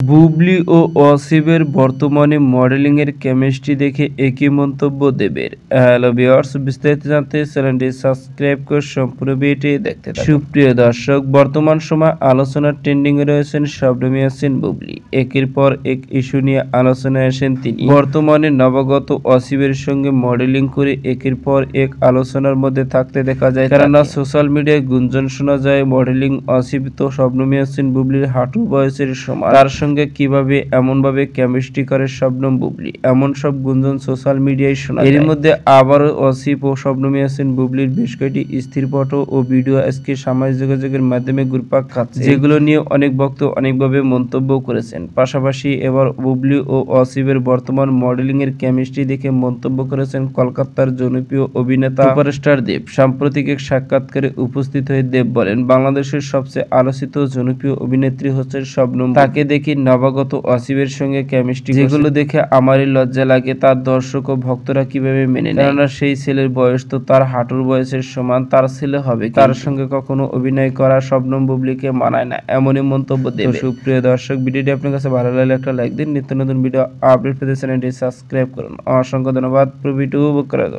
বুবলি ও অসিবের বর্তমানে মডেলিং এর কেমিস্ট্রি দেখে একই মন্তব্য দেবের। হ্যালো ভিউয়ার্স, বিস্তারিত জানতে চ্যানেলটি সাবস্ক্রাইব করে সম্পূর্ণ ভিডিওটি দেখতে থাকুন। সুপ্রিয় দর্শক, বর্তমান সময় আলোচনার ট্রেন্ডিং এ রয়েছেন শবনম ইয়াসমিন বুবলি। একের পর এক ইস্যু নিয়ে আলোচনায় আসেন তিনি। বর্তমানে নবাগত অসিবের সঙ্গে মডেলিং করে একের পর এক আলোচনার মধ্যে থাকতে দেখা যায়, কেননা সোশ্যাল মিডিয়ায় গুঞ্জন শোনা যায় মডেলিং অসিব তো শবনম ইয়াসমিন বুবলির হাঁটু বয়সের সমান, তার সঙ্গে কিভাবে এমনভাবে কেমিস্ট্রি করে শবনম বুবলি, এমন সব গুঞ্জন সোশ্যাল মিডিয়ায় শোনা যায়। এর মধ্যে আবারও অসিব ও শবনম ইয়াসমিন বুবলির বেশ কয়েকটি স্থির ফটো ও ভিডিও আজকে সামাজিক যোগাযোগের মাধ্যমে ঘুরপাক খাচ্ছে, যেগুলো নিয়ে অনেক ভক্ত অনেকভাবে মন্তব্য করেছেন। পাশাপাশি এবার বুবলি ও অসিবের বর্তমান মডেলিং এর কেমিস্ট্রি দেখে মন্তব্য করেছেন কলকাতার জনপ্রিয় অভিনেতা সুপারস্টার দেব। সাম্প্রতিক এক সাক্ষাৎকারে উপস্থিত হয়ে দেব বলেন, বাংলাদেশের সবচেয়ে আলোচিত জনপ্রিয় অভিনেত্রী হচ্ছে শবনম, তাকে দেখি নবাগত অসিবের সঙ্গে কেমিস্ট্রি, যেগুলো দেখে আমারই লজ্জা লাগে তার দর্শক ও ভক্তরা কিভাবে মেনে নেয়, কেননা সেই ছেলের বয়স তো তার হাঁটুর বয়সের সমান, তার ছেলে হবে, তার সঙ্গে কখনো অভিনয় করা শবনম বুবলিকে মানায় না, এমনই মন্তব্য দেবে। সুপ্রিয় দর্শক, ভিডিওটি আপনার কাছে ভালো লাগলে একটা লাইক দিন। নিত্য নতুন ভিডিও আপডেট পেতে চ্যানেলটি সাবস্ক্রাইব করুন। অসংখ্য ধন্যবাদ। পুরো ভিডিও উপভোগ করার জন্য।